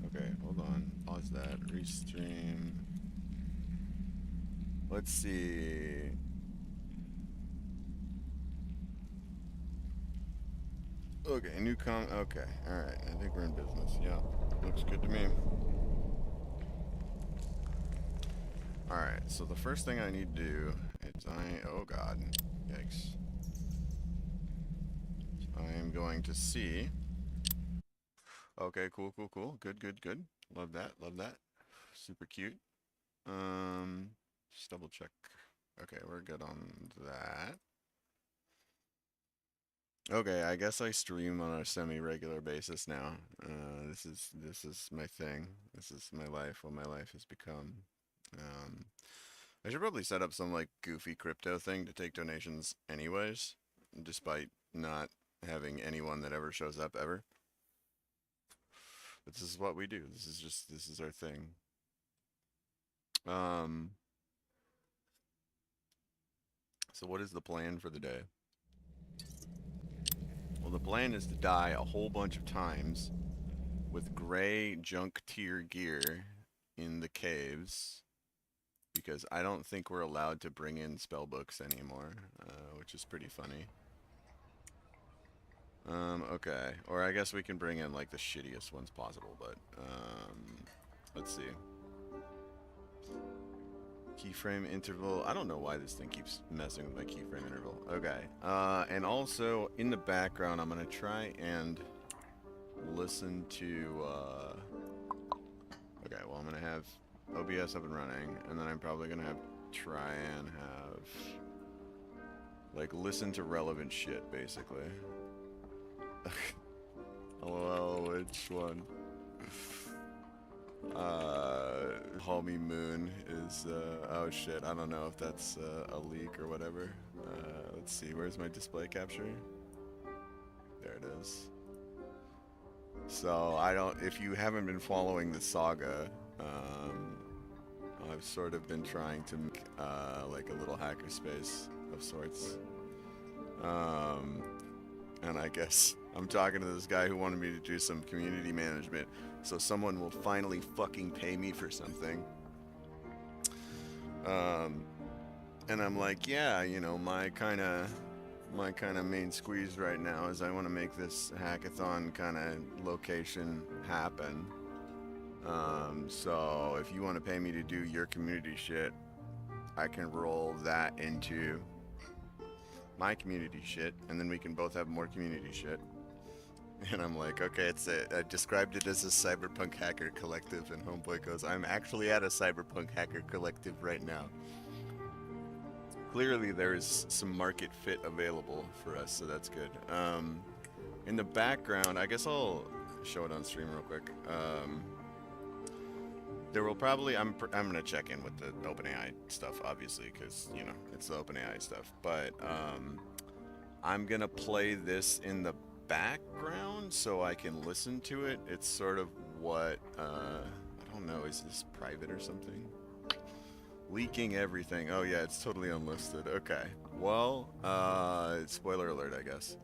Okay, hold on. Pause that. Restream. Let's see. Okay, new okay, alright. I think we're in business. Yeah. Looks good to me. Alright, so the first thing I need to do is oh god. Yikes. I am going to see. Okay, cool, cool, cool. Good, good, good. Love that, love that. Super cute. Just double check. Okay, we're good on that. Okay, I guess I stream on a semi-regular basis now. This is my thing. This is my life. What my life has become. Um, I should probably set up some like goofy crypto thing to take donations anyways, despite not having anyone that ever shows up ever. But this is what we do. This is our thing. Um, so what is the plan for the day? Well, the plan is to die a whole bunch of times with gray junk tier gear in the caves because I don't think we're allowed to bring in spell books anymore, which is pretty funny. Okay. Or I guess we can bring in like the shittiest ones possible, but let's see. Keyframe interval. I don't know why this thing keeps messing with my keyframe interval. Okay. And also in the background, I'm gonna try and listen to. Okay. Well, I'm gonna have OBS up and running, and then I'm probably gonna have try and have like listen to relevant shit, basically. LOL, which one? Homie Moon is, oh shit, I don't know if that's a leak or whatever. Let's see, where's my display capture? There it is. So, if you haven't been following the saga, I've sort of been trying to make, like a little hackerspace of sorts. And I guess I'm talking to this guy who wanted me to do some community management, so someone will finally fucking pay me for something. And I'm like, yeah, you know, my kind of main squeeze right now is I want to make this hackathon kind of location happen. So if you want to pay me to do your community shit, I can roll that into my community shit, and then we can both have more community shit. And I'm like, okay, I described it as a cyberpunk hacker collective, and Homeboy goes, I'm actually at a cyberpunk hacker collective right now. Clearly there is some market fit available for us, so that's good. In the background, I guess I'll show it on stream real quick. There will probably, I'm gonna check in with the OpenAI stuff, obviously, because, you know, it's the OpenAI stuff, but I'm gonna play this in the background so I can listen to it. It's sort of what, I don't know, is this private or something? Leaking everything. Oh yeah, it's totally unlisted. Okay. Well, spoiler alert, I guess.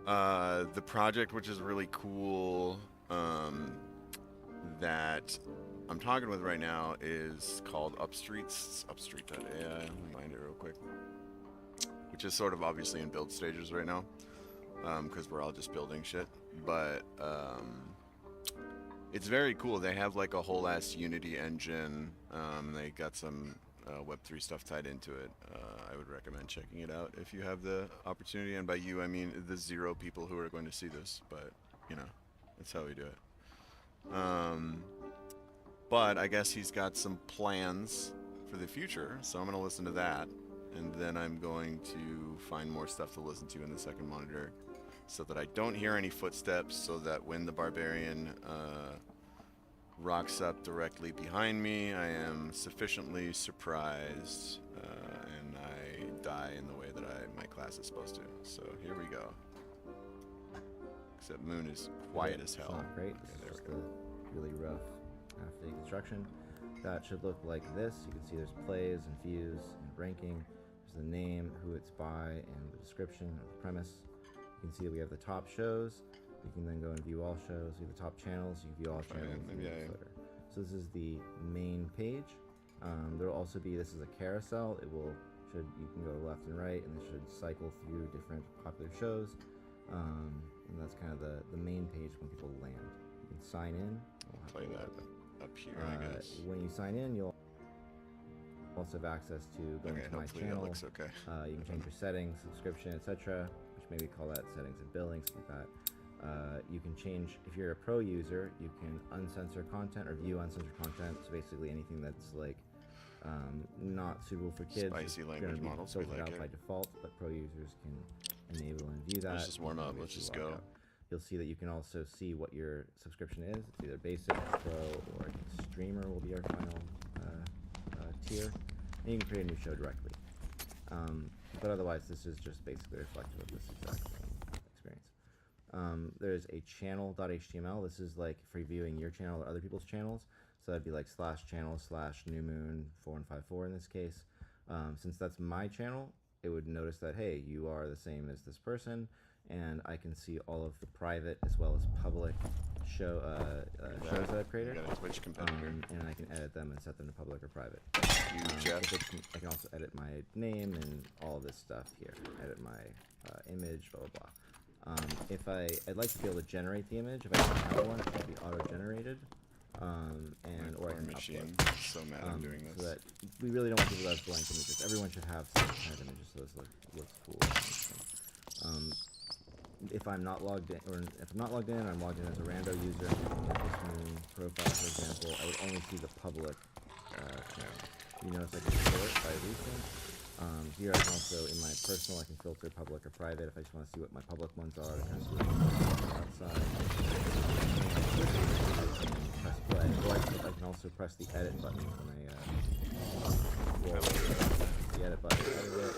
The project, which is really cool, that I'm talking with right now is called Upstreets. Upstreet.ai. Let me find it real quick. Which is sort of obviously in build stages right now, because we're all just building shit. But it's very cool. They have like a whole ass Unity engine. They got some Web3 stuff tied into it. I would recommend checking it out if you have the opportunity. And by you, I mean the 0 people who are going to see this. But, you know, that's how we do it. But I guess he's got some plans for the future, so I'm going to listen to that. And then I'm going to find more stuff to listen to in the second monitor so that I don't hear any footsteps, so that when the barbarian rocks up directly behind me, I am sufficiently surprised and I die in the way that my class is supposed to. So here we go. Except Moon is quiet as hell. Not great. Okay, there it's we go. a really rough half-day construction. That should look like this. You can see there's plays and views and ranking. There's the name, who it's by, and the description of the premise. You can see that we have the top shows. You can then go and view all shows. We have the top channels. You can view all channels in the footer. So this is the main page. There will also be, this is a carousel. You can go left and right, and this should cycle through different popular shows. And that's kind of the main page when people land. You can sign in. Play that up here, I guess. When you sign in, you'll also have access to go into my channel. That looks okay. You can change your settings, subscription, etc., which maybe call that settings and billing, something like that. You can change, if you're a pro user, you can uncensor content or view uncensored content. So basically anything that's like not suitable for kids. Spicy language models, we like out it. By default, but pro users can enable and view that. Let's just warm up. Let's just go. You'll see that you can also see what your subscription is. It's either basic, pro, or streamer will be our final tier. And you can create a new show directly. But otherwise, this is just basically reflective of this exact same experience. There's a channel.html. This is like for viewing your channel or other people's channels. So that'd be like /channel/newmoon4154 in this case. Since that's my channel, it would notice that, hey, you are the same as this person, and I can see all of the private as well as public shows that I've created. You got a Twitch competitor. And I can edit them and set them to public or private. I can also edit my name and all of this stuff here. Edit my image, blah, blah, blah. I'd like to be able to generate the image. If I don't have one, it should be auto-generated. Or I can upload. So mad I'm doing this. So that we really don't want people to have blank images. Everyone should have some kind of images so this looks cool. If I'm not logged in, or if I'm not logged in, I'm logged in as a rando user. This Moon profile, for example, I would only see the public channel. You notice I can sort by recent. Here I can also, in my personal, I can filter public or private if I just want to see what my public ones are. I can see what's outside. Press play. Or I can also press the edit button when the edit button. Edit it.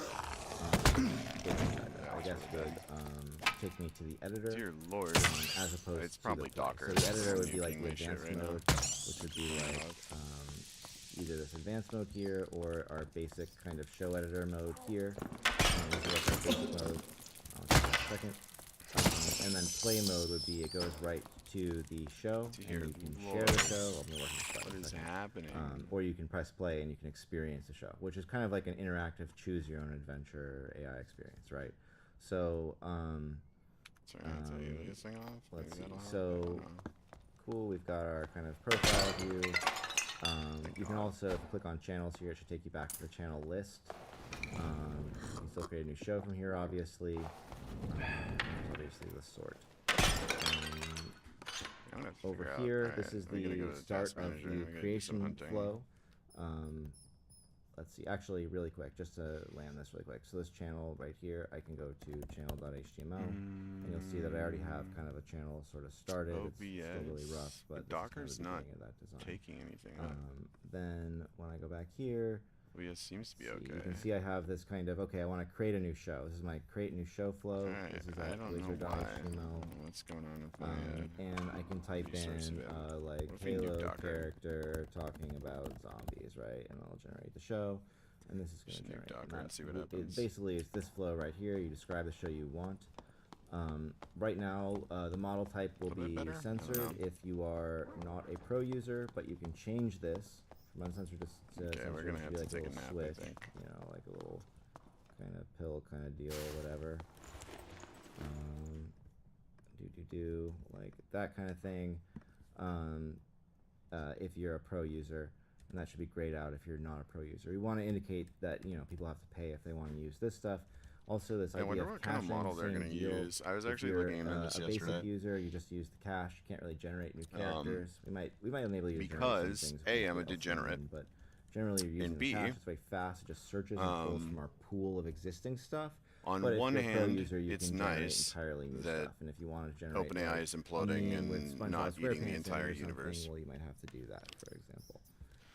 I guess would take me to the editor. Dear Lord. As opposed it's to probably the Docker. So the editor would be like the advanced right mode, which would be like either this advanced mode here or our basic kind of show editor mode here. This is like our basic mode. I'll take a second. And then play mode would be it goes right to the show, and you can share the show. What is happening? Or you can press play and you can experience the show, which is kind of like an interactive choose your own adventure AI experience, right? So, sorry, I'll tell you this thing off. Let's see. So, cool. We've got our kind of profile view. You can also click on channels here. It should take you back to the channel list. You can still create a new show from here, obviously. Obviously, the sort. Over here, this is the start of the creation flow. Let's see, actually, really quick, just to land this really quick. So this channel right here, I can go to channel.html, and you'll see that I already have kind of a channel sort of started. OBS. It's still really rough, but Docker's kind of not that design. taking anything up. Then when I go back here, OBS seems to be okay. You can see I have this kind of, okay, I want to create a new show. This is my create new show flow. Right, This is I don't know wizard.html. what's going on with my And I can type in like Halo character talking about zombies, right? And I'll generate the show. And this is going to generate Docker and see what happens. Basically, it's this flow right here. You describe the show you want. Right now, the model type will be censored if you are not a pro user, but you can change this from uncensored to censored. We're gonna have to like take a a nap, switch, I think. you know, like a little kind of pill kind of deal, whatever. Like that kind of thing. If you're a pro user, and that should be grayed out if you're not a pro user. We want to indicate that, you know, people have to pay if they want to use this stuff. Also, this I idea wonder of what kind of caching, model they're going to use. I was actually looking into this a yesterday. basic user, you just use the cache. You can't really generate new characters. We might enable you to because generate some things A, I'm a degenerate, but generally you're using and B, the cache. It's very fast. It just searches and pulls from our pool of existing stuff. On but one if you're a pro hand, user, you it's can generate nice entirely new that stuff. And if you want to generate OpenAI is imploding and not eating the entire universe. Well, you might have to do that, for example.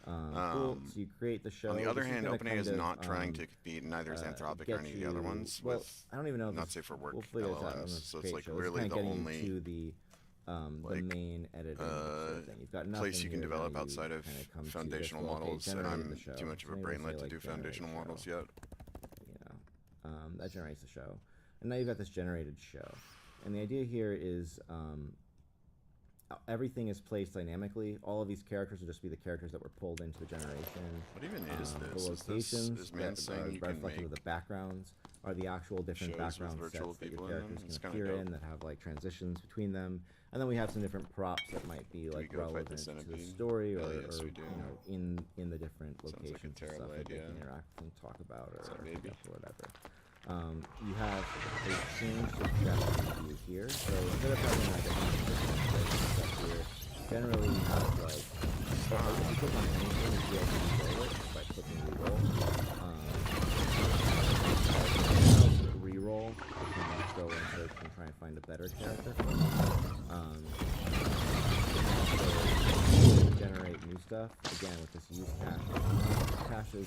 Cool. So you create the show. On the other hand, gonna OpenAI is kind not of, trying to compete neither as Anthropic or any of the other ones. Well, with I don't even know. Not safe for work we'll figure this out on LLMs. this So it's like show. really the only to the main editing sort of thing. You've got nothing place you can here develop that you outside of kinda come to foundational this, well, okay, models, and generate I'm the show. too much of a So maybe brainlet say, to do like, generate foundational show. models yet. You know, that generates the show. And now you've got this generated show. And the idea here is everything is placed dynamically. All of these characters will just be the characters that were pulled into the generation. What even is this? The locations Is man saying you that are can reflected make with the backgrounds are the actual different shows with background virtual sets that your people in them? characters It's can kinda appear dope. in that have like transitions between them. And then we have some different props that might be we like go fight the relevant to the centipede? story Hell or, yes, or we do. you know in the different Sounds like a locations and terrible stuff that they idea. can interact with and talk about or maybe? pick up or whatever. You have a changed objective view here. So instead of having like a bunch of different stuff here, generally you have like if you click on anything, you be able to reroll it by clicking reroll. Reroll, you can just go and search and try and find a better character. So generate new stuff again with this use cache. Caches,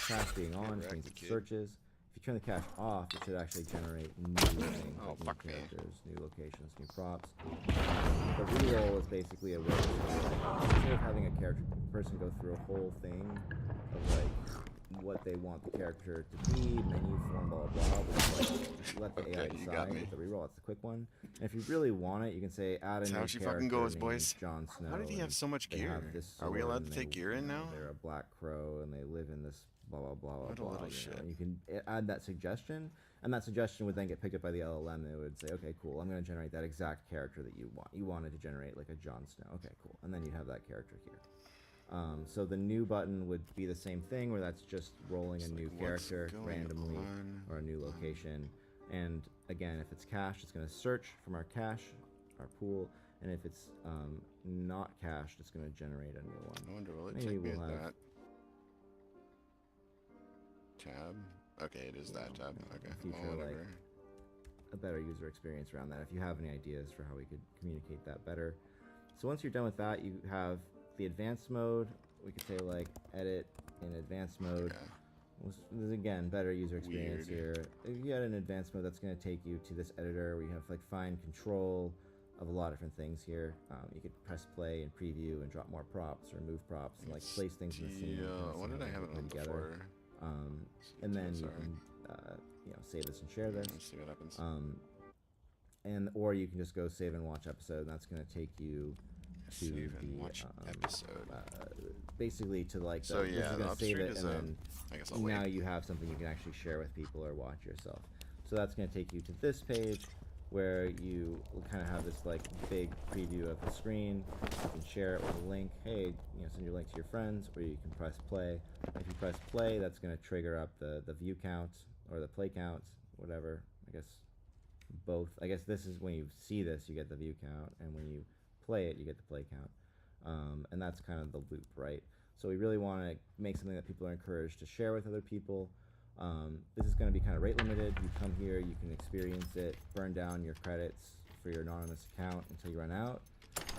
cache being on means it searches. If you turn the cache off, it should actually generate new things, like new characters, new locations, new props. The reroll is basically a way to, instead of having a person go through a whole thing of like what they want the character to be, menu form, blah blah blah. Like, let the AI decide. With the reroll, that's the quick one. And if you really want it, you can say add a new character. How fucking goes, boys? Jon Snow. How did he have so much gear? Are we allowed to take gear in now? They're a black crow and they live in this blah blah blah blah what blah. A little shit. And you can add that suggestion, and that suggestion would then get picked up by the LLM. And it would say, okay, cool. I'm going to generate that exact character that you want. You wanted to generate like a Jon Snow. Okay, cool. And then you'd have that character here. So the new button would be the same thing, where that's just rolling a new character randomly or a new location. And again, if it's cached, it's going to search from our cache, our pool, and if it's not cached, it's going to generate a new one. I wonder, will it Maybe take me we'll at have that tab? Okay, it is that tab. Okay, feature like a better user experience around that. If you have any ideas for how we could communicate that better. So once you're done with that, you have the advanced mode. We could say like edit in advanced mode. There's again better user experience here. If you had an advanced mode, that's going to take you to this editor where you have like fine control of a lot of different things here. You could press play and preview and drop more props or move props and like place things in the scene. What did I have it on before? And then you can you know, save this and share this. Let's see what happens. Or you can just go save and watch episode, and that's going to take you to save and the watch episode. basically to like so this yeah, is going to save it, and then I guess I'll now wait. you have something you can actually share with people or watch yourself. So that's going to take you to this page where you will kind of have this like big preview of the screen. You can share it with a link. Hey, you know, send your link to your friends, or you can press play. If you press play, that's going to trigger up the view count or the play count, whatever. I guess both. I guess this is when you see this, you get the view count, and when you play it, you get the play count. And that's kind of the loop, right? So we really want to make something that people are encouraged to share with other people. This is going to be kind of rate limited. You come here, you can experience it, burn down your credits for your anonymous account until you run out,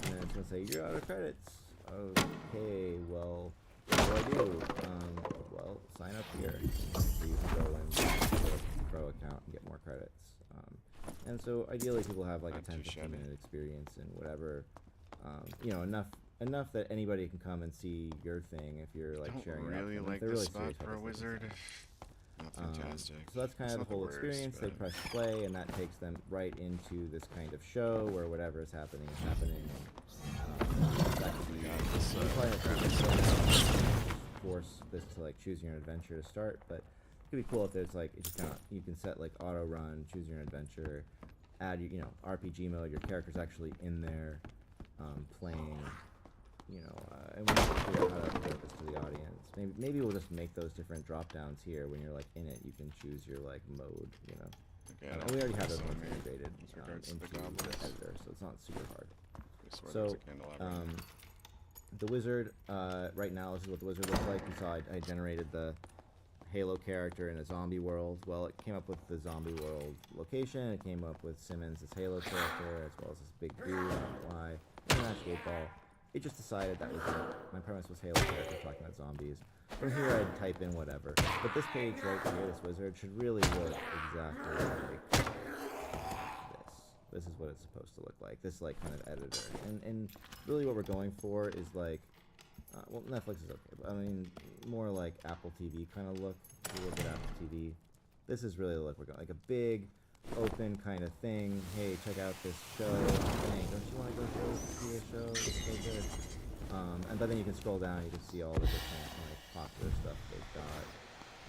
and then it's going to say, you're out of credits. Okay, well, what do I do? Well, sign up here. So you can go and get a pro account and get more credits. And so ideally people have like a 10-15 minute experience in whatever, you know, enough that anybody can come and see your thing if you're like sharing it. I don't really like this spot for a wizard. Not fantastic. So that's kind of the whole experience. They press play, and that takes them right into this kind of show where whatever is happening is happening. That could be force this to like choose your adventure to start, but it could be cool if there's like you can set like auto run, choose your adventure, add you know RPG mode. Your character's actually in there playing. You know, and we need to figure out how to present this to the audience. Maybe we'll just make those different drop downs here. When you're like in it, you can choose your like mode. You know, and we already have those ones integrated into the editor, so it's not super hard. So the wizard right now, this is what the wizard looks like. You saw I generated the Halo character in a zombie world. Well, it came up with the zombie world location. It came up with Simmons' Halo character, as well as this big dude. I don't know why. And an actual ball. It just decided that was it. My premise was Halo character talking about zombies. From here I'd type in whatever. But this page right here, this wizard, should really look exactly like this. This is what it's supposed to look like. This like kind of editor. And really what we're going for is like Well, Netflix is okay, but I mean, more like Apple TV kind of look. If you look at Apple TV, this is really the look we're going. Like a big, open kind of thing. Hey, check out this show. Dang, don't you want to go see a show? It's so good. But then you can scroll down. You can see all the different like popular stuff they've got.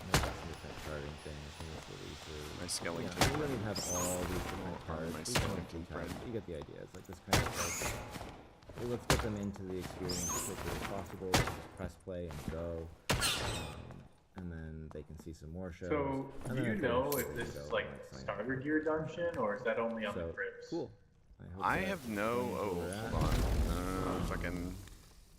And they've got some different charting things, some releases. My skeleton. Yeah, we don't even have all these different cards. My These are skeleton cards. friend. You get the idea. It's like this kind of like, hey, let's get them into the experience as quickly as possible. Let's just press play and go. And then they can see some more shows. So, And do then you know eventually if this go is like and sign up. starter gear dungeon, or is that only on the So, crypts? cool. I that have no. explains where Oh, we're at. hold on. Fucking.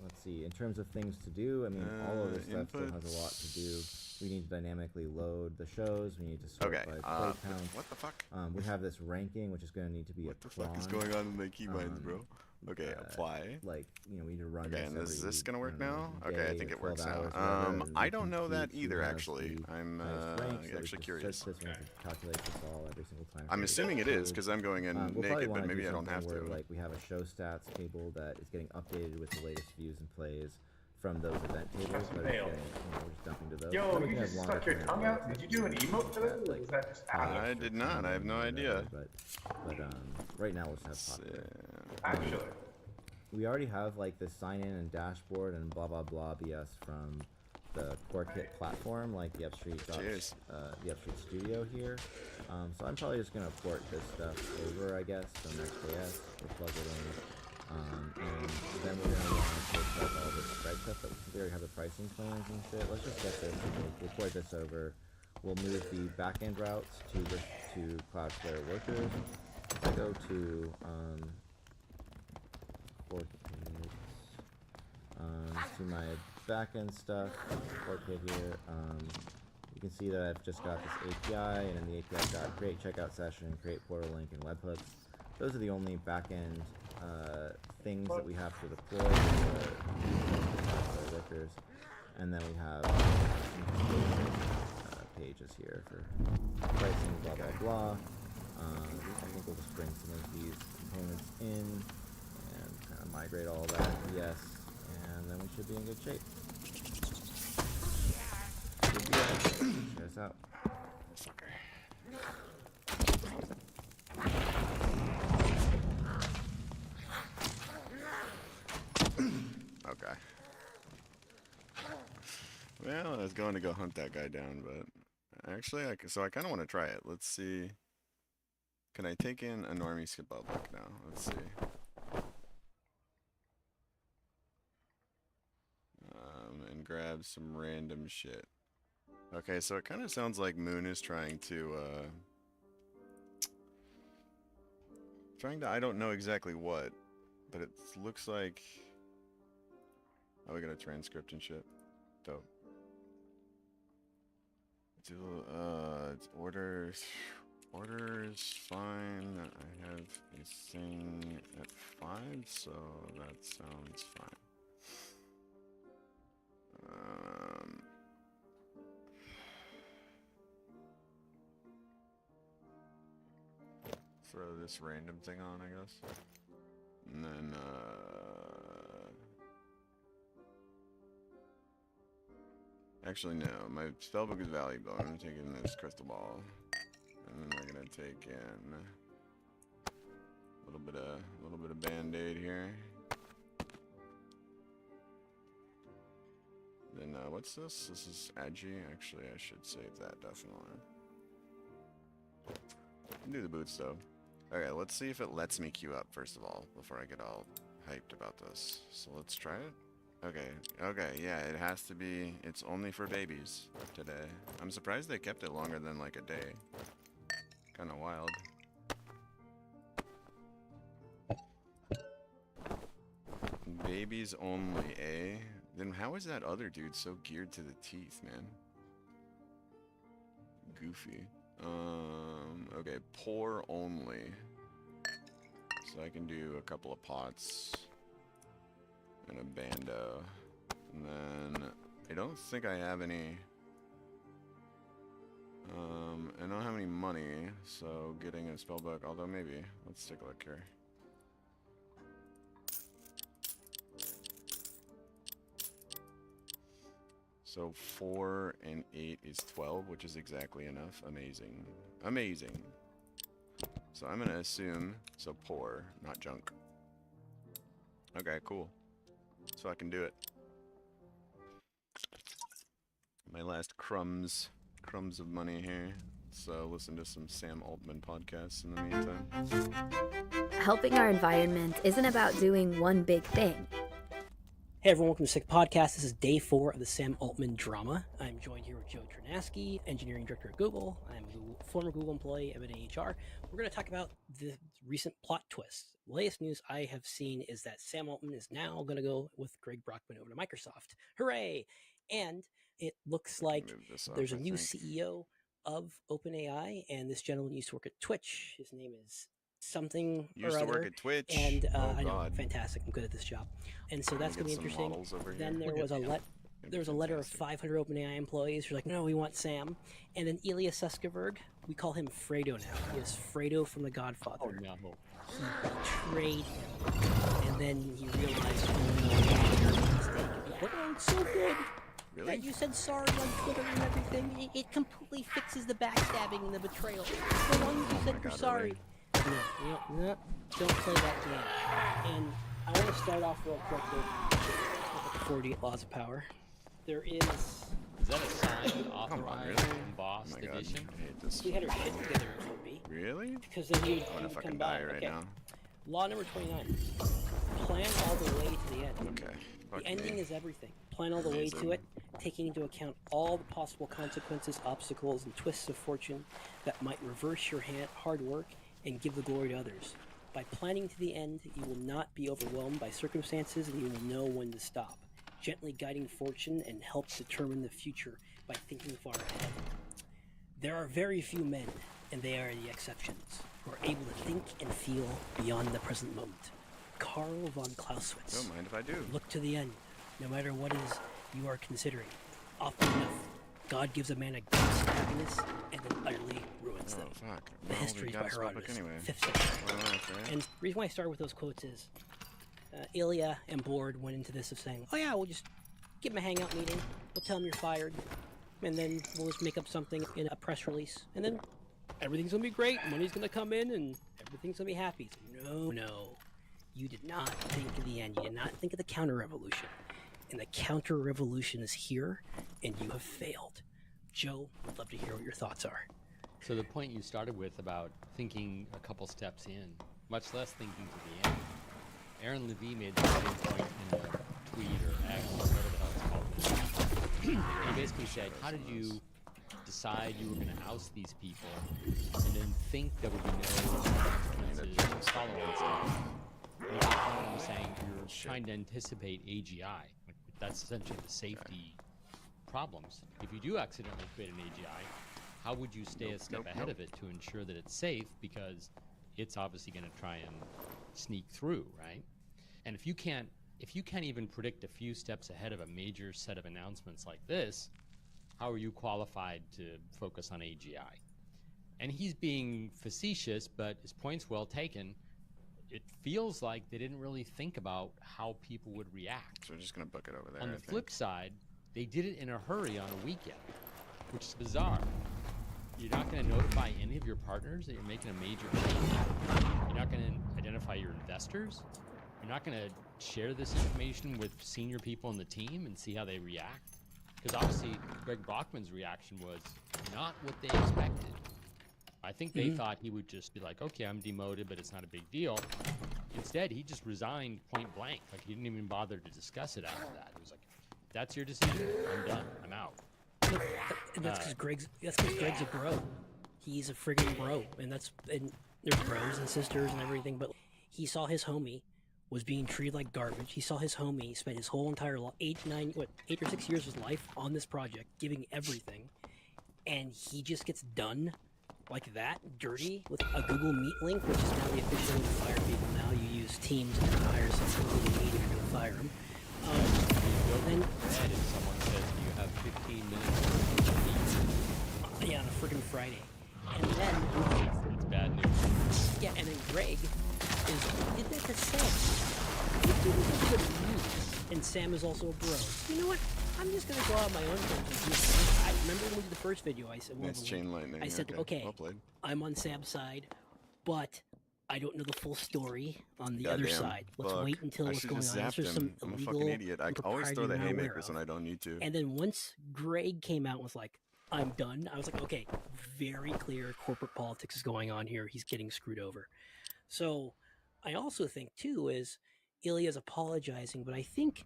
Let's see. In terms of things to do, I mean, all of this stuff still has a lot to do. We need to dynamically load the shows. We need to sort Okay. by play count. What the fuck? We have this ranking, which is going to need to be What a the cron. fuck is going on in my keybinds, bro? Okay, apply. Like, you know, we need to run Okay, this and is every, this gonna work I don't now? know, Okay, I day think or it works 12 now. hours, whatever, and I we don't know that compete who either, has actually. the I'm highest rank, so we actually just curious. search this, we have to calculate this all every single time. I'm for assuming it every is code. because I'm going in We'll probably naked, wanna but maybe do I don't something have where, to. like, we have a show stats table that is getting updated with the latest views and plays from those event tables. That's But mail. we're just dumping to those. Yo, Then we you can have just longer stuck your term tongue out? events Did you do an emote for this? Or like, was that just I did not. I have no idea. But right now let's have popular. actually? We already have like this sign in and dashboard and blah blah blah BS from the core kit platform, like the Upstreet Cheers. the Upstreet Studio here. So I'm probably just gonna port this stuff over, I guess, from Next.js. We'll plug it in. And then we're gonna want to take like all this spread stuff, but we already have the pricing plans and shit. Let's just get this. We'll port this over. We'll move the backend routes to Cloudflare workers. If I go to core kits, to my backend stuff, core kit here. You can see that I've just got this API, and in the API I've got create checkout session, create portal link, and webhooks. Those are the only backend things that we have to deploy for workers. And then we have pages here for pricing, blah blah blah. I think we'll just bring some of these components in and kind of migrate all that. Yes, and then we should be in good shape. Check us out. Okay. Well, I was going to go hunt that guy down, but actually, so I kind of want to try it. Let's see. Can I take in a normie skip public now? Let's see. And grab some random shit. Okay, so it kind of sounds like Moon is trying to, I don't know exactly what, but it looks like, oh, we got a transcript and shit. Dope. It's orders. Orders, fine. I have a thing at 5, so that sounds fine. Throw this random thing on, I guess. And then, actually, no. My spellbook is valuable. I'm taking this crystal ball. And then we're gonna take in a little bit of band-aid here. Then what's this? This is Agi. Actually, I should save that definitely. Do the boots though. Okay, let's see if it lets me queue up first of all before I get all hyped about this. So let's try it. Okay, yeah, it has to be. It's only for babies today. I'm surprised they kept it longer than like a day. Kind of wild. Babies only, eh? Then how is that other dude so geared to the teeth, man? Goofy. Okay, pour only. So I can do a couple of pots and a bando. And then I don't think I have any. I don't have any money, so getting a spellbook, although maybe. Let's take a look here. So 4 and 8 is 12, which is exactly enough. Amazing. Amazing. So I'm gonna assume, so poor, not junk. Okay, cool. So I can do it. My last crumbs of money here. So listen to some Sam Altman podcasts in the meantime. Helping our environment isn't about doing one big thing. Hey everyone, welcome to Sick Podcast. This is day 4 of the Sam Altman drama. I'm joined here with Joe Ternasky, engineering director at Google. I'm a former Google employee. I'm an HR. We're going to talk about the recent plot twists. The latest news I have seen is that Sam Altman is now going to go with Greg Brockman over to Microsoft. Hooray! And it looks like there's a new CEO of OpenAI, and this gentleman used to work at Twitch. His name is something Used or to other, work at Twitch. and Oh, I know, God. fantastic. I'm good at this job, and so that's Get going to be some interesting. models over Then here. there was a letter of Fantastic. 500 OpenAI employees who are like, no, we want Sam. And then Ilya Sutskever, we call him Fredo now. He is Fredo from The Godfather. Oh no. He betrayed him, and then he realized, oh no, I made a terrible mistake. Like, oh, it's so good Really? that you said sorry on Twitter and everything. It completely fixes the backstabbing and the betrayal. So long as you said you're God, sorry. No, don't play that game. And I want to start off real quick with the 48 Laws of Power. There is... Is that a signed, authorized, really? embossed Oh my God, edition? I hate this. We had our shit together, it would be. Really? Because then he would, I'm he gonna would fucking come by. die right Okay. now. Law number 29. Plan all the way to the end. Okay. The Fuck ending me. is everything. Plan all the way to Amazing. it, taking into account all the possible consequences, obstacles, and twists of fortune that might reverse your hard work and give the glory to others. By planning to the end, you will not be overwhelmed by circumstances and you will know when to stop, gently guiding fortune and help determine the future by thinking far ahead. There are very few men, and they are the exceptions, who are able to think and feel beyond the present moment. Karl von Clausewitz. Don't mind if I do. Look to the end, no matter what is you are considering. Often enough, God gives a man a glimpse of happiness and then utterly ruins Oh, them. fuck. The Well, Histories we by got a spell book Herodotus, anyway. 5th century. Well, that's right. And the reason why I started with those quotes is Ilya and Board went into this of saying, oh yeah, we'll just give him a hangout meeting, we'll tell him you're fired, and then we'll just make up something in a press release, and then everything's gonna be great, money's gonna come in, and everything's gonna be happy. No. You did not think of the end. You did not think of the counter-revolution. And the counter-revolution is here, and you have failed. Joe, I'd love to hear what your thoughts are. So the point you started with about thinking a couple steps in, much less thinking to the end. Aaron Levy made the same point in the tweet or X, whatever the hell it's called. He basically said, how did you decide you were going to oust these people and then think there would be no consequences, follow-on stuff? And I'm saying you're trying to anticipate AGI. Like, that's essentially the safety problems. If you do accidentally create an AGI, how would you stay a step ahead of it to ensure that it's safe? Because it's obviously going to try and sneak through, right? And if you can't even predict a few steps ahead of a major set of announcements like this, how are you qualified to focus on AGI? And he's being facetious, but his point's well taken. It feels like they didn't really think about how people would react. So we're just gonna book it over there. On I the think. flip side, they did it in a hurry on a weekend, which is bizarre. You're not going to notify any of your partners that you're making a major change. You're not going to identify your investors. You're not going to share this information with senior people in the team and see how they react. Because obviously, Greg Brockman's reaction was not what they expected. I think they thought he would just be like, okay, I'm demoted, but it's not a big deal. Instead, he just resigned point blank. Like, he didn't even bother to discuss it after that. He was like, that's your decision. I'm done. I'm out. And that's because Greg's a bro. He's a friggin' bro, and there's bros and sisters and everything. But he saw his homie was being treated like garbage. He saw his homie spent his whole entire 8 or 6 years of his life on this project, giving everything, and he just gets done like that, dirty, with a Google Meet link, which is now the official way to fire people. Now you use Teams and hire someone Google Meet if you're going to fire them. Then And if someone says, do you have 15 minutes to yeah, on a friggin' Friday. And then, it's bad news. yeah, and then Greg did that to Sam. He did it in good news. and Sam is also a bro. You know what? I'm just gonna go out on my own terms and do it. I remember when we did the first video. I said, It's chain lightning. I said, okay, well played. I'm on Sam's side, but I don't know the full story on the other Goddamn, side. Let's fuck. wait until I what's should going just on. zapped There's some him. I'm a illegal fucking idiot. I always throw the impropriety haymakers we're when not I don't need to. And then once Greg came out and was like, I'm done, I was like, okay, very clear corporate politics is going on here. He's getting screwed over. So I also think, too, is Ilya's apologizing, but I think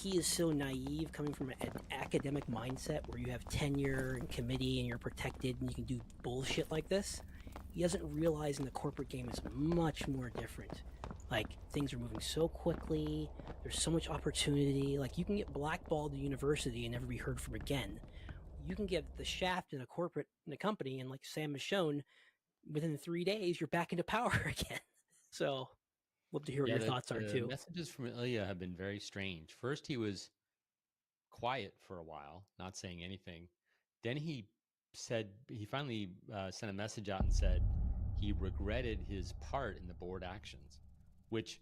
he is so naive coming from an academic mindset where you have tenure and committee and you're protected and you can do bullshit like this. He doesn't realize in the corporate game is much more different. Like, things are moving so quickly, there's so much opportunity. Like, you can get blackballed at university and never be heard from again. You can get the shaft in a company, and like Sam has shown, within 3 days, you're back into power again. So, love to hear what your thoughts are, too. The messages from Ilya have been very strange. First, he was quiet for a while, not saying anything. Then he finally sent a message out and said he regretted his part in the board actions, which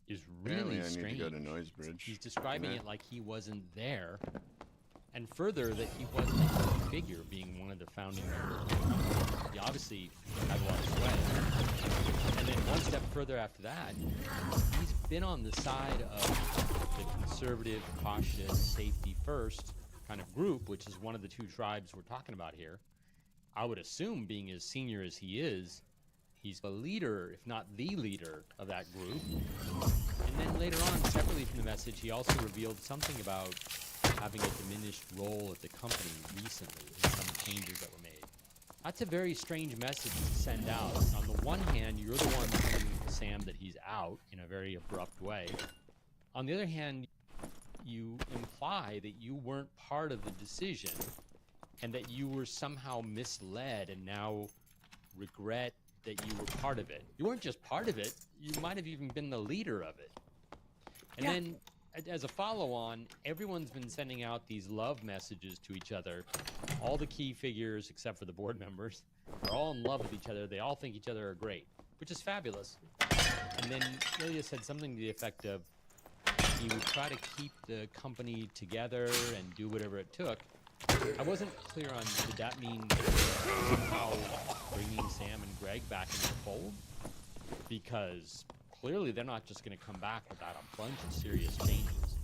is really Apparently I strange. need to go to Noisebridge. He's describing it like he wasn't there, and further that he wasn't a key figure, being one of the founding members. He obviously had a lot of sway. And then one step further after that, he's been on the side of the conservative, cautious, safety first kind of group, which is one of the two tribes we're talking about here. I would assume, being as senior as he is, he's a leader, if not the leader, of that group. And then later on, separately from the message, he also revealed something about having a diminished role at the company recently in some changes that were made. That's a very strange message to send out. On the one hand, you're the one telling Sam that he's out in a very abrupt way. On the other hand, you imply that you weren't part of the decision and that you were somehow misled and now regret that you were part of it. You weren't just part of it, you might have even been the leader of it. And then, as a follow-on, everyone's been sending out these love messages to each other. All the key figures, except for the board members, are all in love with each other. They all think each other are great, which is fabulous. And then Ilya said something to the effect of he would try to keep the company together and do whatever it took. I wasn't clear on, did that mean somehow bringing Sam and Greg back into the fold? Because clearly they're not just going to come back without a bunch of serious changes.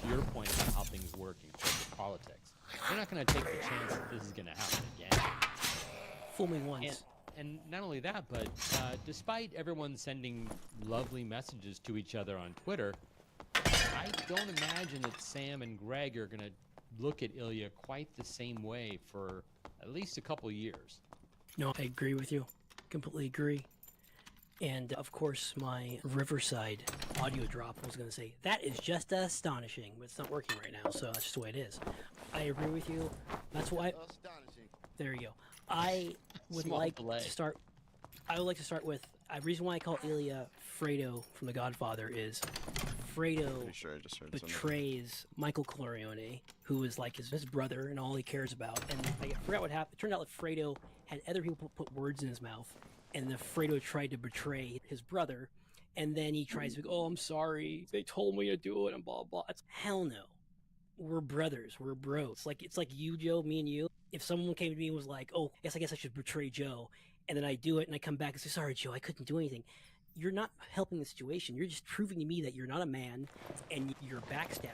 To your point about how things work in corporate politics, they're not going to take the chance that this is going to happen again. Fool me once. And not only that, but despite everyone sending lovely messages to each other on Twitter, I don't imagine that Sam and Greg are going to look at Ilya quite the same way for at least a couple years. No, I agree with you. Completely agree. And of course, my Riverside audio drop was going to say, that is just astonishing, but it's not working right now, so that's just the way it is. I agree with you. That's why. Astonishing. There you go. I would Small like delay. to start. I would like to start with a reason why I call Ilya Fredo from The Godfather is Fredo Pretty sure I just heard something. betrays Michael Corleone, who is like his brother and all he cares about. And I forgot what happened. It turned out that Fredo had other people put words in his mouth, and the Fredo tried to betray his brother. And then he tries to go, oh, I'm sorry. They told me to do it, and blah, blah. It's, hell no. We're brothers. We're bros. It's like you, Joe, me and you. If someone came to me and was like, oh, I guess I should betray Joe, and then I do it, and I come back and say, sorry, Joe, I couldn't do anything. You're not helping the situation. You're just proving to me that you're not a man, and you're a backstabber,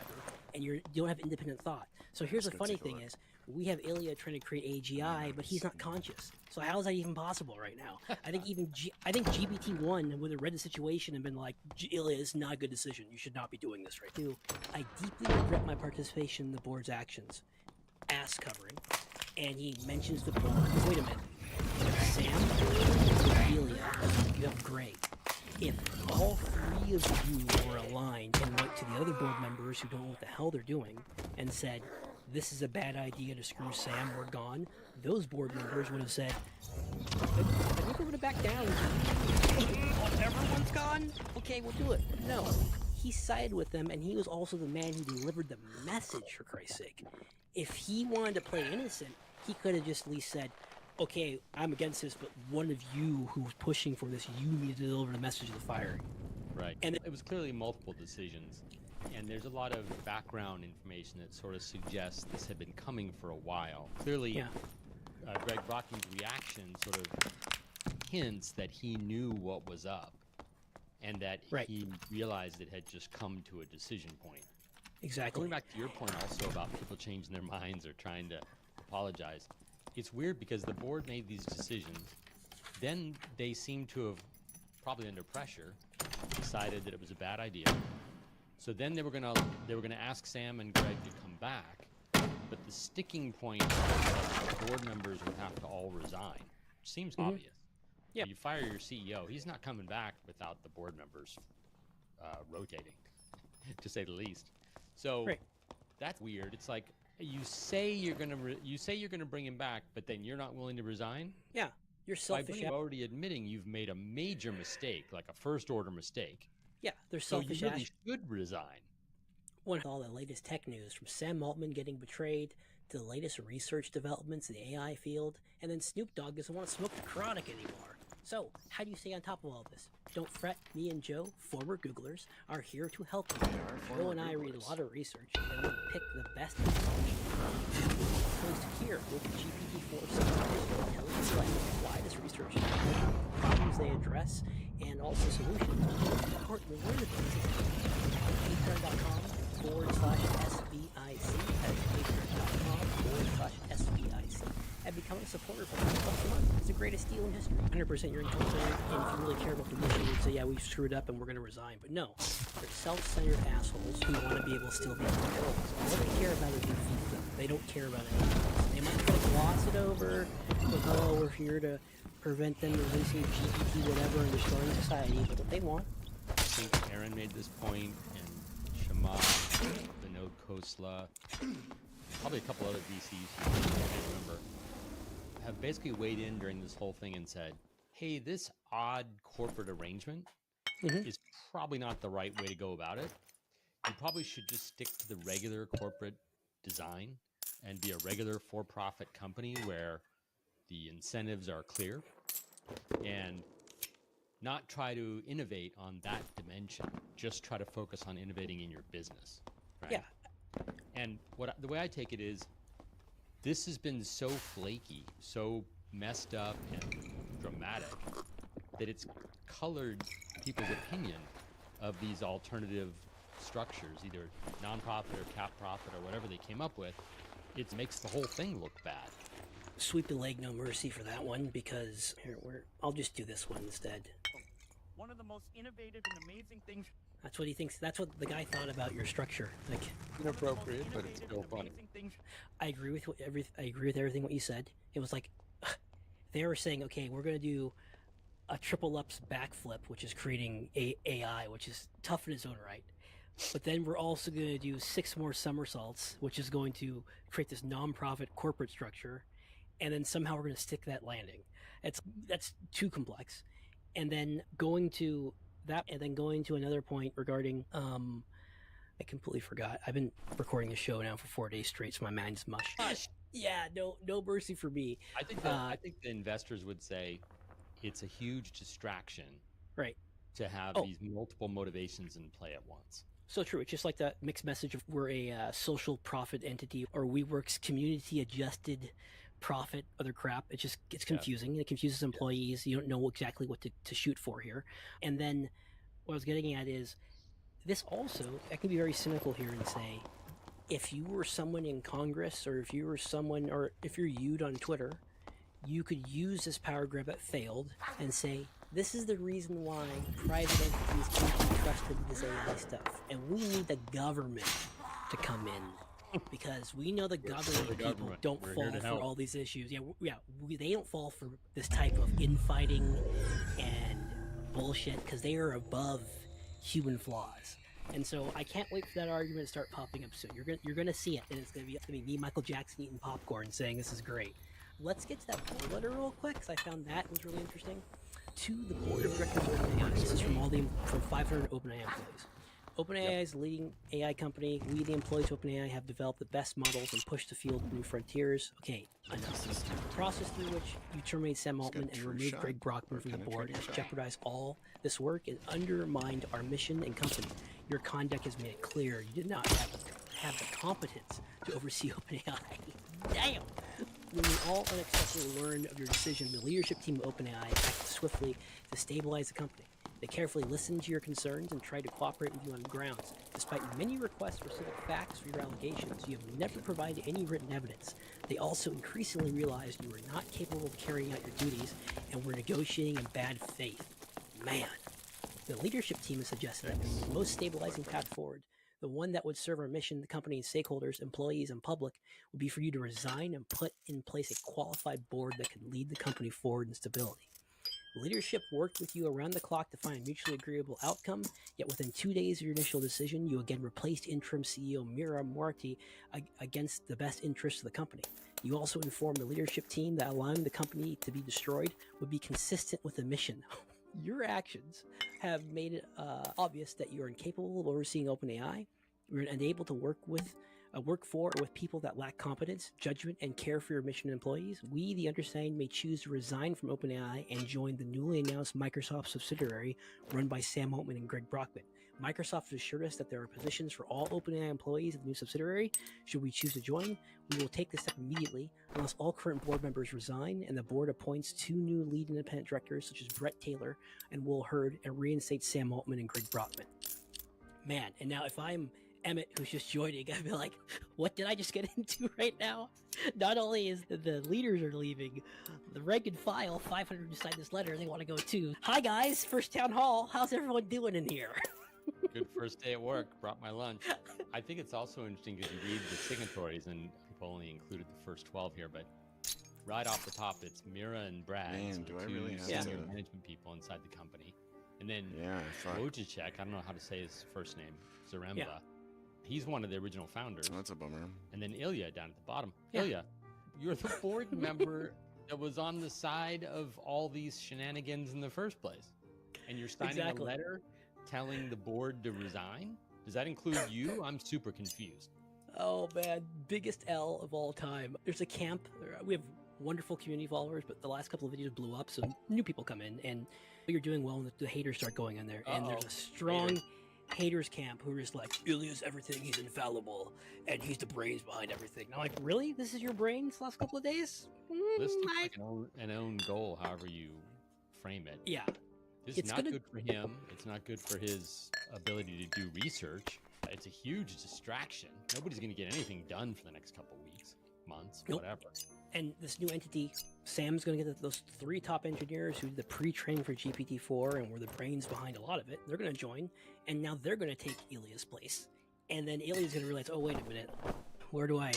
and you don't have independent thought. So here's the funny thing is, we have Ilya trying to create AGI, but he's not conscious. So how is that even possible right now? I think GPT-1 would have read the situation and been like, Ilya, this is not a good decision. You should not be doing this right now. I deeply regret my participation in the board's actions. Ass covering. And he mentions the board. Wait a minute. Sam, Ilya, you have Greg. If all three of you were aligned and went to the other board members who don't know what the hell they're doing and said, this is a bad idea to screw Sam, we're gone, those board members would have said, I think we're going to back down. Everyone's gone? Okay, we'll do it. No. He sided with them, and he was also the man who delivered the message, for Christ's sake. If he wanted to play innocent, he could have just at least said, okay, I'm against this, but one of you who's pushing for this, you need to deliver the message of the firing. Right. And it was clearly multiple decisions. And there's a lot of background information that sort of suggests this had been coming for a while. Clearly, Yeah. Greg Brockman's reaction sort of hints that he knew what was up and that Right. he realized it had just come to a decision point. Exactly. Going back to your point also about people changing their minds or trying to apologize, it's weird because the board made these decisions, then they seem to have, probably under pressure, decided that it was a bad idea. So then they were gonna ask Sam and Greg to come back, but the sticking point was that the board members would have to all resign. Which seems obvious. Yeah. You fire your CEO, he's not coming back without the board members rotating, to say the least. So Right. that's weird. It's like you say you're gonna bring him back, but then you're not willing to resign. Yeah. You're By selfish. bringing, already admitting you've made a major mistake, like a first order mistake. Yeah, they're So selfish. you really should resign. All the latest tech news, from Sam Altman getting betrayed to the latest research developments in the AI field, and then Snoop Dogg doesn't want to smoke the chronic anymore. So, how do you stay on top of all this? Don't fret, me and Joe, former Googlers, are here to help you. Joe and I read a lot of research, and we pick the best information. Post here with GPT-4 summaries will tell you why this research is important, problems they address, and also solutions. Important, one of the things is patreon.com/SBIC. That's patreon.com/SBIC. And become a supporter for $5 a month. It's the greatest deal in history. 100% you're incompetent, and if you really care about the mission, you'd say, yeah, we've screwed up and we're going to resign. But no, they're self-centered assholes who want to be able to still be in control. So all they care about is their fiefdom. They don't care about anything else. They might try to gloss it over with, oh, we're here to prevent them releasing GPT whatever and destroying society, but what they want. I think Aaron made this point, and Shema, Vinod Khosla, probably a couple other VCs who I can't remember, have basically weighed in during this whole thing and said, hey, this odd corporate arrangement is probably not the right way to go about it. You probably should just stick to the regular corporate design and be a regular for-profit company where the incentives are clear and not try to innovate on that dimension. Just try to focus on innovating in your business. Right? Yeah. And the way I take it is, this has been so flaky, so messed up and dramatic that it's colored people's opinion of these alternative structures, either nonprofit or cap profit or whatever they came up with. It makes the whole thing look bad. Sweep the leg, no mercy for that one, because here, I'll just do this one instead. One of the most innovative and amazing things. That's what he thinks. That's what the guy thought about your structure. Like, Inappropriate, but it's still funny. I agree with everything what you said. It was like they were saying, okay, we're gonna do a triple ups backflip, which is creating AI, which is tough in its own right. But then we're also going to do 6 more somersaults, which is going to create this non-profit corporate structure, and then somehow we're going to stick that landing. That's too complex. And then going to that, and then going to another point regarding, I completely forgot. I've been recording the show now for 4 days straight, so my mind's mush. Yeah, no mercy for me. I think the investors would say it's a huge distraction, right, to have these multiple motivations in play at once. So true. It's just like that mixed message of we're a social profit entity, or WeWork's community adjusted profit, other crap. It just gets confusing. It confuses employees. You don't know exactly what to shoot for here. And then what I was getting at is this also, I can be very cynical here and say, if you were someone in Congress, or if you were someone, or if you're Yu'd on Twitter, you could use this power grab that failed and say, this is the reason why private entities can't be trusted with this AI stuff. And we need the government to come in, because we know the government people don't fall for all these issues. They don't fall for this type of infighting and bullshit, because they are above human flaws. And so I can't wait for that argument to start popping up soon. You're gonna see it, and it's gonna be me, Michael Jackson, eating popcorn, saying this is great. Let's get to that board letter real quick, because I found that was really interesting. To the board of directors of OpenAI, this is from 500 OpenAI employees. OpenAI is the leading AI company. We, the employees of OpenAI, have developed the best models and pushed the field to new frontiers. Okay, enough. The process through which you terminate Sam Altman and true remove shot Greg Brockman or from the board penetrating has shot? jeopardized all this work and undermined our mission and company. Your conduct has made it clear you did not have the competence to oversee OpenAI. Damn! When we all unexpectedly learned of your decision, the leadership team of OpenAI acted swiftly to stabilize the company. They carefully listened to your concerns and tried to cooperate with you on the grounds. Despite many requests for specific facts for your allegations, you have never provided any written evidence. They also increasingly realized you were not capable of carrying out your duties and were negotiating in bad faith. Man, the leadership team has suggested that the most stabilizing path forward, the one that would serve our mission, the company's stakeholders, employees, and public, would be for you to resign and put in place a qualified board that can lead the company forward in stability. Leadership worked with you around the clock to find a mutually agreeable outcome, yet within 2 days of your initial decision, you again replaced interim CEO Mira Morty against the best interests of the company. You also informed the leadership team that allowing the company to be destroyed would be consistent with the mission. Your actions have made it obvious that you are incapable of overseeing OpenAI. You're unable to work for or with people that lack competence, judgment, and care for your mission and employees. We, the undersigned, may choose to resign from OpenAI and join the newly announced Microsoft subsidiary run by Sam Altman and Greg Brockman. Microsoft has assured us that there are positions for all OpenAI employees of the new subsidiary. Should we choose to join, we will take this step immediately unless all current board members resign and the board appoints 2 new lead independent directors such as Brett Taylor and Will Hurd and reinstate Sam Altman and Greg Brockman. Man, and now if I'm Emmett, who's just joining, I'd be like, what did I just get into right now? Not only is the leaders are leaving, the rank and file, 500 who signed this letter, they want to go too. Hi guys, first town hall, how's everyone doing in here? Good first day at work. Brought my lunch. I think it's also interesting because you read the signatories, and people only included the first 12 here, but right off the top, it's Mira and Brad. Man, so do the I two really have senior to- management people inside the company. And then Yeah, fuck. Wojciech, I don't know how to say his first name, Zaremba. Yeah. He's one of the original founders. Oh, that's a bummer. And then Ilya down at the bottom. Yeah. Ilya, you're the board member that was on the side of all these shenanigans in the first place. And you're signing Exactly. a letter telling the board to resign? Does that include you? I'm super confused. Oh man, biggest L of all time. There's a camp. We have wonderful community followers, but the last couple of videos blew up, so new people come in, and you're doing well, and the haters start going in there. And there's a strong haters camp who are just like, Ilya's everything, he's infallible, and he's the brains behind everything. And I'm like, really? This is your brains the last couple of days? This looks like an own goal, however you frame it. Yeah. This It's is not gonna- good for him. It's not good for his ability to do research. It's a huge distraction. Nobody's going to get anything done for the next couple weeks, months, Nope. whatever. And this new entity, Sam's going to get those 3 top engineers who did the pre-training for GPT-4 and were the brains behind a lot of it. They're going to join, and now they're going to take Ilya's place. And then Ilya's going to realize, oh, wait a minute. Where do I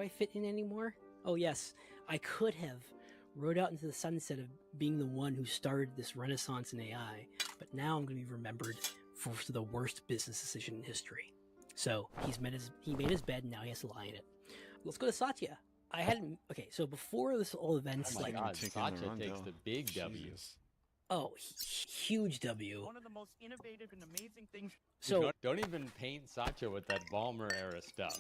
fit in anymore? Oh, yes. I could have rode out into the sunset of being the one who started this renaissance in AI, but now I'm going to be remembered for the worst business decision in history. So he made his bed, and now he has to lie in it. Let's go to Satya. I hadn't. Okay, so before this all events, Oh my like, God, taking the Satya run, takes Dale. the big W. Jesus. oh, huge W. One of the most innovative and amazing things. So Don't even paint Satya with that Balmer era stuff.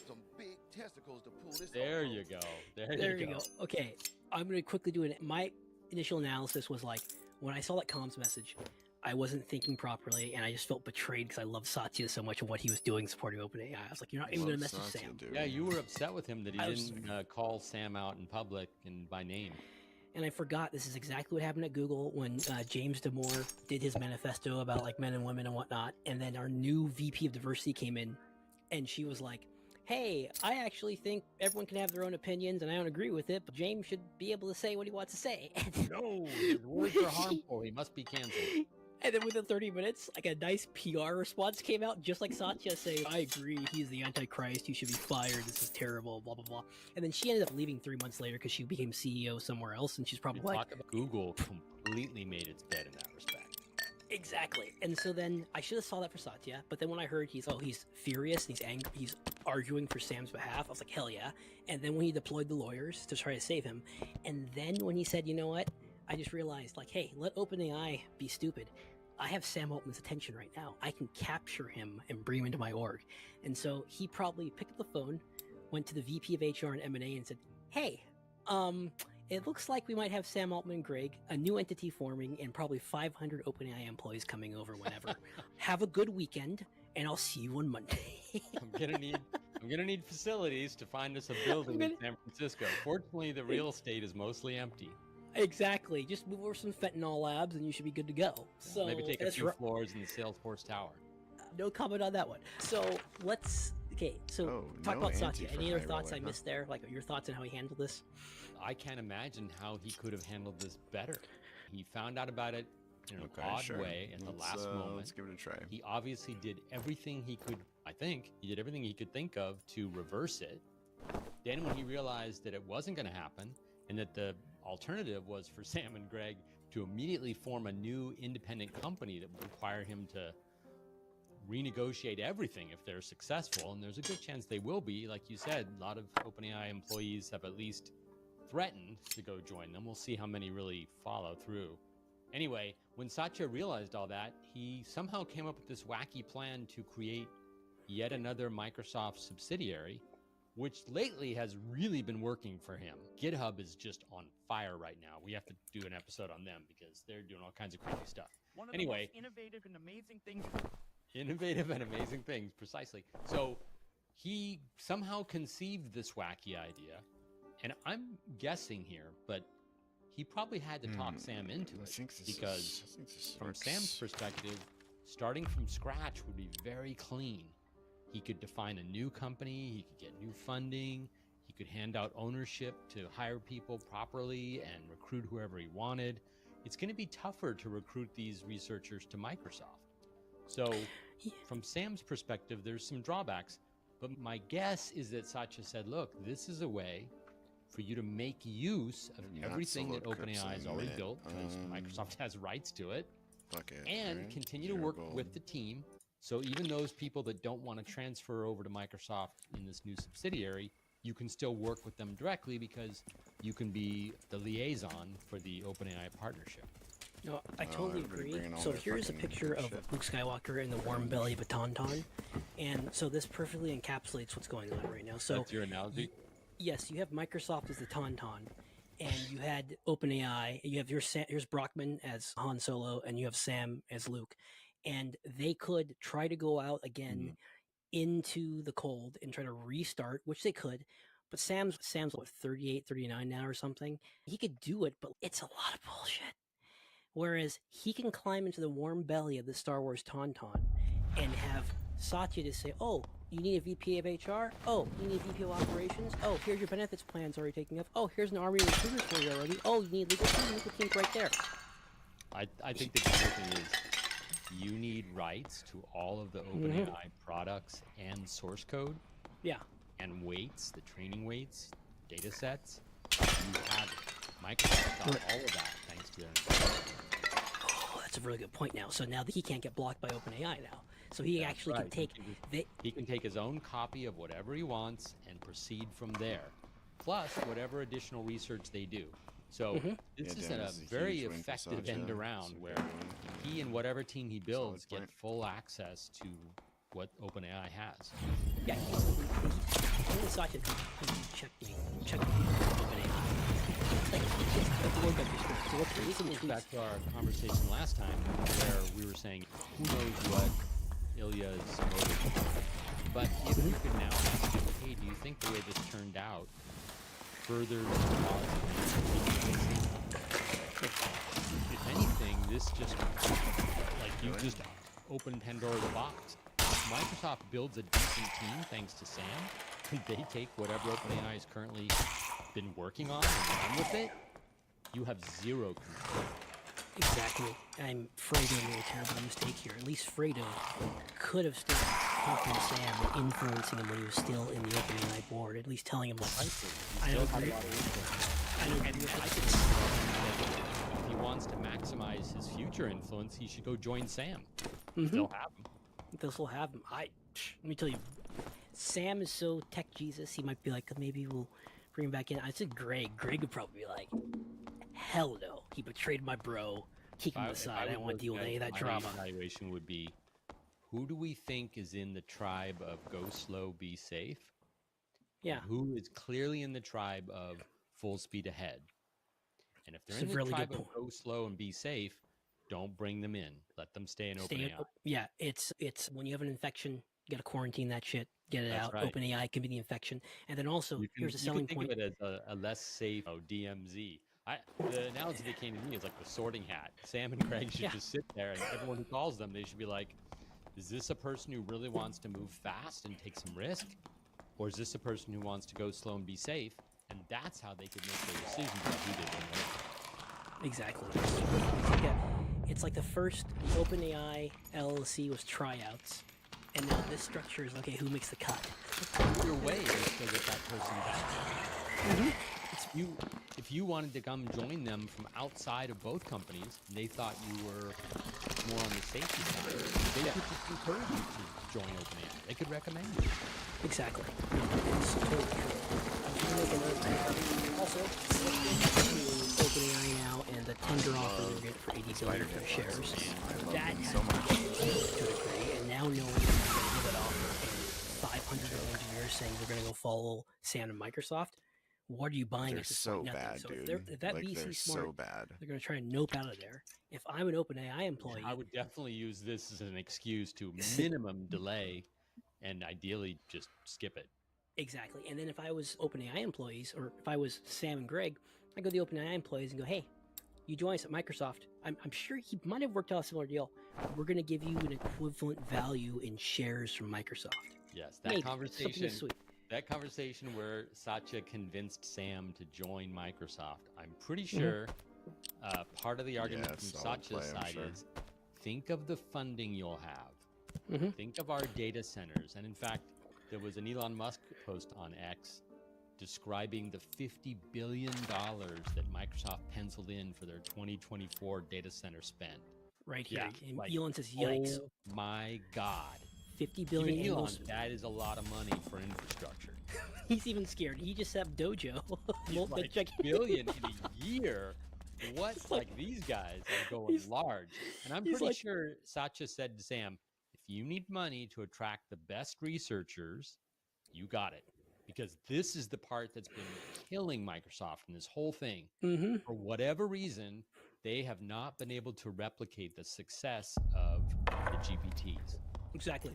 Some big testicles to pull this There off. you go. there you go. Okay, I'm going to quickly do it. My initial analysis was like, when I saw that comms message, I wasn't thinking properly, and I just felt betrayed because I loved Satya so much and what he was doing supporting OpenAI. I was like, you're not even going to Love message Satya, Sam. dude. Yeah, you were upset with him that he I was- didn't call Sam out in public and by name. And I forgot this is exactly what happened at Google when James Damore did his manifesto about like men and women and whatnot. And then our new VP of diversity came in, and she was like, hey, I actually think everyone can have their own opinions, and I don't agree with it, but James should be able to say what he wants to say. No, his words are harmful. He must be canceled. And then within 30 minutes, like a nice PR response came out, just like Satya saying, I agree, he's the Antichrist, he should be fired, this is terrible, blah, blah, blah. And then she ended up leaving 3 months later because she became CEO somewhere else, and she's probably You like, talk about Google completely made its bed in that respect. exactly. And so then I should have saw that for Satya, but then when I heard he's furious, and he's angry, he's arguing for Sam's behalf, I was like, hell yeah. And then when he deployed the lawyers to try to save him, and then when he said, you know what, I just realized, like, hey, let OpenAI be stupid. I have Sam Altman's attention right now. I can capture him and bring him into my org. And so he probably picked up the phone, went to the VP of HR and M&A and said, hey, it looks like we might have Sam Altman and Greg, a new entity forming, and probably 500 OpenAI employees coming over whenever. Have a good weekend, and I'll see you on Monday. I'm gonna need facilities to find us a building in San Francisco. Fortunately, the real estate is mostly empty. Exactly. Just move over some fentanyl labs, and you should be good to go. So Maybe take a that's few floors in the Salesforce Tower. No comment on that one. So let's talk about Satya. Any other thoughts I missed there? Like your thoughts on how he handled this? I can't imagine how he could have handled this better. He found out about it in an odd way at the last moment. Let's give it a try. He obviously did everything he could. I think he did everything he could think of to reverse it. Then when he realized that it wasn't going to happen and that the alternative was for Sam and Greg to immediately form a new independent company that would require him to renegotiate everything if they're successful, and there's a good chance they will be. Like you said, a lot of OpenAI employees have at least threatened to go join them. We'll see how many really follow through. Anyway, when Satya realized all that, he somehow came up with this wacky plan to create yet another Microsoft subsidiary, which lately has really been working for him. GitHub is just on fire right now. We have to do an episode on them because they're doing all kinds of crazy stuff. One of Anyway, the most innovative and amazing things. Innovative and amazing things, precisely. So he somehow conceived this wacky idea, and I'm guessing here, but he probably had to talk Sam into it because from Sam's perspective, starting from scratch would be very clean. He could define a new company, he could get new funding, he could hand out ownership to hire people properly and recruit whoever he wanted. It's going to be tougher to recruit these researchers to Microsoft. So from Sam's perspective, there's some drawbacks, but my guess is that Satya said, look, this is a way for you to make use of everything that OpenAI has already built, because Microsoft has rights to it, and continue to work with the team. So even those people that don't want to transfer over to Microsoft in this new subsidiary, you can still work with them directly because you can be the liaison for the OpenAI partnership. No, I totally agree. So here's a picture of Luke Skywalker in the warm belly of a tauntaun, and so this perfectly encapsulates what's going on right now. So that's your analogy? Yes, you have Microsoft as the tauntaun, and you had OpenAI. You have here's Brockman as Han Solo, and you have Sam as Luke, and they could try to go out again into the cold and try to restart, which they could. But Sam's what, 38, 39 now or something. He could do it, but it's a lot of bullshit. Whereas he can climb into the warm belly of the Star Wars Tauntaun and have Satya to say, oh, you need a VP of HR? Oh, you need a VP of Operations? Oh, here's your benefits plans already taking off. Oh, here's an army of recruiters for you already. Oh, you need legal team's right there. I think the key thing is you need rights to all of the OpenAI products and source code. Yeah. And weights, the training weights, data sets. You have it. Microsoft got all of that thanks to their investment. Oh, that's a really good point now. So now he can't get blocked by OpenAI now. So he actually can take... He can take his own copy of whatever he wants and proceed from there, plus whatever additional research they do. So this is a very effective end around where he and whatever team he builds get full access to what OpenAI has. Yeah, he Satya check OpenAI. Like, it's back to our conversation last time where we were saying, who knows what Ilya's motive is. But if you could now ask him, hey, do you think the way this turned out furthers the cause of if anything, this just, like, you just opened Pandora's box. If Microsoft builds a decent team thanks to Sam, and they take whatever OpenAI has currently been working on and run with it, you have zero control. Exactly. I'm Fredo made a terrible mistake here. At least Fredo could have still talking to Sam and influencing him when he was still in the OpenAI board, at least telling him, like, I don't agree. If he wants to maximize his future influence, he should go join Sam. They'll have him. They'll still have him. Let me tell you, Sam is so tech Jesus, he might be like, maybe we'll bring him back in. I said Greg. Greg would probably be like, hell no. He betrayed my bro. Kick him aside. I don't want to deal with any of that drama. My evaluation would be, who do we think is in the tribe of go slow, be safe? Yeah. Who is clearly in the tribe of full speed ahead? And if they're It's a in the really tribe good of go slow and be safe, don't bring them in. Let them stay in OpenAI. Yeah, it's when you have an infection, you got to quarantine that shit, get it out. Right. OpenAI can be the infection, and then also here's a selling point. You can think of it as a less safe DMZ. The analogy that came to me is like the sorting hat. Sam and Greg should just sit there, and everyone who calls them, they should be like, is this a person who really wants to move fast and take some risk? Or is this a person who wants to go slow and be safe? And that's how they could make their decisions about who they bring in. Exactly. It's like the first OpenAI LLC was tryouts, and now this structure is, okay, who makes the cut? Either way, they still get that person back. If you wanted to come join them from outside of both companies, and they thought you were more on the safety side, they could just encourage you to join OpenAI. They could recommend you. Exactly. It's totally true. Also, to OpenAI now and the tender offer they're getting for 80 billion for shares. That so much to a degree, and now knowing that they're going to give that offer and 500 engineers saying they're going to go follow Sam and Microsoft. What are you buying? They're at this so point? Nothing. bad, So dude. if that like, VC they're smart, so bad. they're going to try and nope out of there. If I'm an OpenAI employee, I would definitely use this as an excuse to minimum delay, and ideally just skip it. Exactly. And then if I was OpenAI employees, or if I was Sam and Greg, I go to the OpenAI employees and go, hey, you join us at Microsoft. I'm sure he might have worked out a similar deal. We're going to give you an equivalent value in shares from Microsoft. Yes, that Maybe. conversation. Sweet. That conversation where Satya convinced Sam to join Microsoft, I'm pretty sure part of the argument from Satya's side is, think of the funding you'll have. Think of our data centers. And in fact, there was an Elon Musk post on X describing the $50 billion that Microsoft penciled in for their 2024 data center spend. Right here. Yeah, And like, Elon says, yikes. Oh my God. 50 billion. Even Elon, that is a lot of money for infrastructure. He's even scared. He just set up Dojo. Like billion in a year. What? Like these guys are going large. And I'm pretty sure Satya said to Sam, if you need money to attract the best researchers, you got it. Because this is the part that's been killing Microsoft in this whole thing. For whatever reason, they have not been able to replicate the success of the GPTs. Exactly.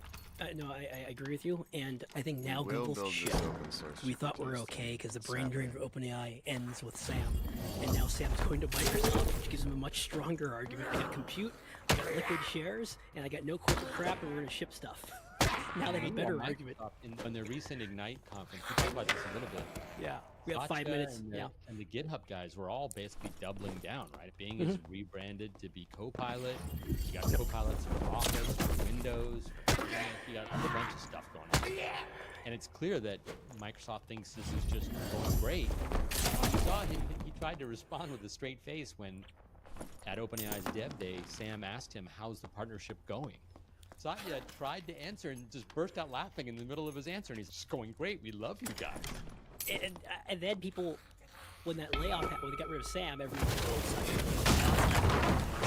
No, I agree with you, and I think now We'll Google's build shit. this open source We thought we were GPT okay thing, because the brain drain for sadly. OpenAI ends with Sam, and now Sam's going to Microsoft, which gives him a much stronger argument. I got compute, I got liquid shares, and I got no corporate crap, and we're going to ship stuff. Now they have a better argument. In their recent Ignite conference, we talked about this a little bit. Yeah, we have 5 minutes. And the GitHub guys were all basically doubling down, right? Bing is rebranded to be Copilot. You got Copilots for Office, for Windows. You got a whole bunch of stuff going on. And it's clear that Microsoft thinks this is just going great. You saw he tried to respond with a straight face when at OpenAI's Dev Day, Sam asked him, how's the partnership going? Satya tried to answer and just burst out laughing in the middle of his answer, and he's just going, great, we love you guys. And then people, when that layoff happened, when they got rid of Sam, everyone was Satya.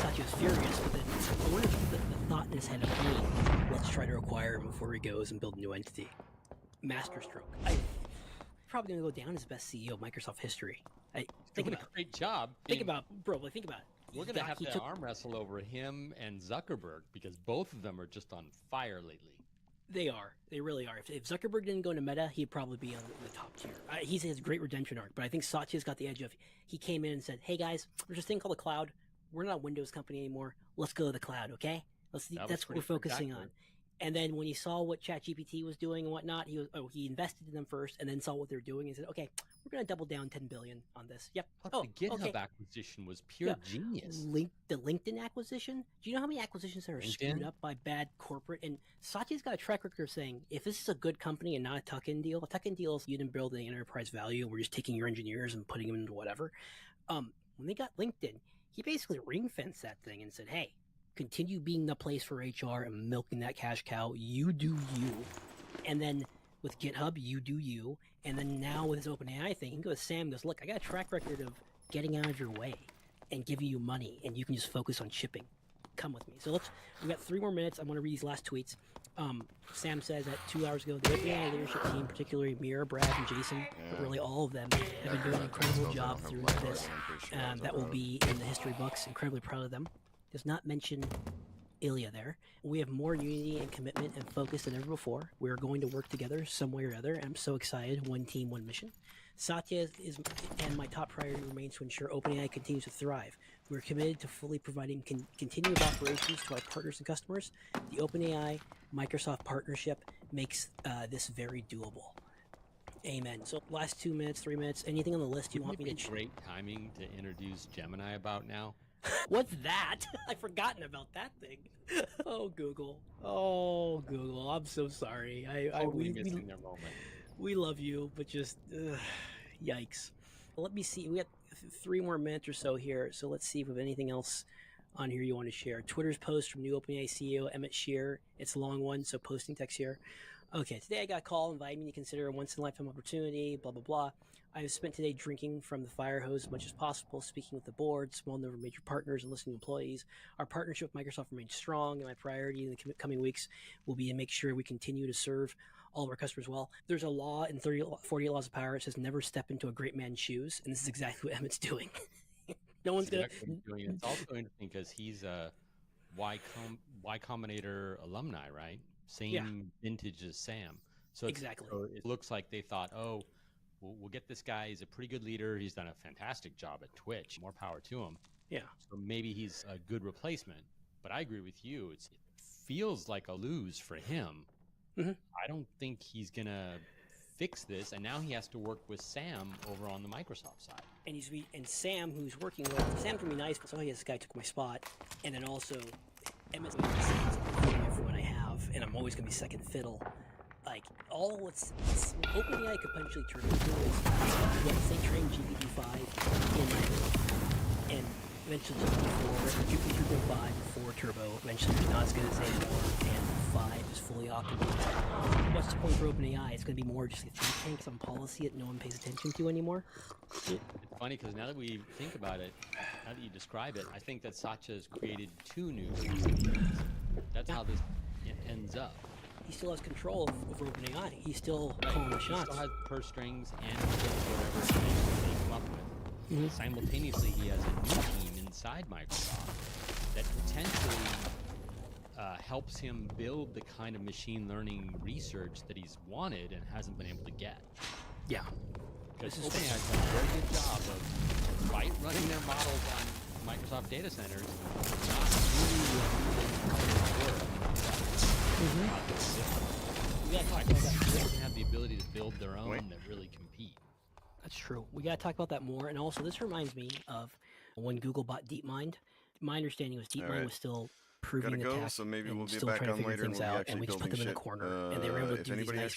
Satya was furious, but then I wonder if the thought in his head of, hey, let's try to acquire him before he goes and build a new entity. Masterstroke. I'm probably going to go down as the best CEO of Microsoft history. Think about a great job. Think about think about it. We're going to have to arm wrestle over him and Zuckerberg because both of them are just on fire lately. They are. They really are. If Zuckerberg didn't go into Meta, he'd probably be on the top tier. He has a great redemption arc, but I think Satya's got the edge of, he came in and said, hey guys, there's this thing called the cloud. We're not a Windows company anymore. Let's go to the cloud, okay? That's what we're focusing on. And then when he saw what ChatGPT was doing and whatnot, he invested in them first and then saw what they're doing and said, okay, we're going to double down 10 billion on this. Yep. The GitHub acquisition was pure genius. The LinkedIn acquisition. Do you know how many acquisitions that are screwed up by bad corporate? And Satya's got a track record of saying, if this is a good company and not a tuck-in deal, a tuck-in deal is you didn't build any enterprise value and we're just taking your engineers and putting them into whatever. When they got LinkedIn, he basically ring-fenced that thing and said, hey, continue being the place for HR and milking that cash cow. You do you. And then with GitHub, you do you. And then now with his OpenAI thing, he goes, Sam goes, look, I got a track record of getting out of your way. and giving you money, and you can just focus on shipping. Come with me. So we got 3 more minutes. I want to read these last tweets. Sam says that 2 hours ago, the OpenAI leadership team, particularly Mira, Brad, and Jason, but really all of them, have been doing an incredible job through this. That will be in the history books. Incredibly proud of them. Does not mention Ilya there. We have more unity and commitment and focus than ever before. We are going to work together some way or other. And I'm so excited. One team, one mission. Satya and my top priority remains to ensure OpenAI continues to thrive. We're committed to fully providing continued operations to our partners and customers. The OpenAI Microsoft partnership makes this very doable. Amen. So last 2 minutes, 3 minutes, anything on the list you want me to... Great timing to introduce Gemini about now. What's that? I've forgotten about that thing. Oh, Google. Oh, Google. I'm so sorry. Totally missing their moment. We love you, but just yikes. Let me see. We got 3 more minutes or so here, so let's see if we have anything else on here you want to share. Twitter's post from new OpenAI CEO Emmett Shear. It's a long one, so posting text here. Okay, today I got a call inviting me to consider a once-in-a-lifetime opportunity, blah, blah, blah. I have spent today drinking from the fire hose as much as possible, speaking with the board, small number of major partners, and listening to employees. Our partnership with Microsoft remains strong, and my priority in the coming weeks will be to make sure we continue to serve all of our customers well. There's a law in 48 Laws of Power that says never step into a great man's shoes, and this is exactly what Emmett's doing. No one's going to... It's also interesting because he's a Y Combinator alumni, right? Same vintage as Sam. So exactly. So it looks like they thought, oh, we'll get this guy. He's a pretty good leader. He's done a fantastic job at Twitch. More power to him. Yeah. So maybe he's a good replacement. But I agree with you. It feels like a lose for him. Mm-hmm. I don't think he's going to fix this. And now he has to work with Sam over on the Microsoft side. And Sam, who's working with... Sam's going to be nice, but somehow this guy took my spot. And then also, Emmett's going to be everyone I have, and I'm always going to be second fiddle. Like, all what's OpenAI could potentially turn into is what they train GPT-5 and eventually GPT-4 before Turbo. Eventually, it's not as good as anymore, and 5 is fully optimized. What's the point for OpenAI? It's going to be more just a think tank, some policy that no one pays attention to anymore. It's funny because now that we think about it, now that you describe it, I think that Satya's created 2 new companies. That's how this ends up. He still has control over OpenAI. He's still calling the shots. He still has purse strings and whatever they come up with. Mm-hmm. Simultaneously, he has a new team inside Microsoft that potentially helps him build the kind of machine learning research that he's wanted and hasn't been able to get. Yeah. Because OpenAI has done a very good job of, despite running their models on Microsoft data centers, not really work. We gotta talk about that. They don't have the ability to build their own that really compete. That's true. We gotta talk about that more. And also, this reminds me of when Google bought DeepMind. My understanding was DeepMind was still proving the tech so maybe and we'll get still back trying to on figure later and things we'll be out, actually and we just put building them in the shit. corner, and they were able to If do these anybody nice has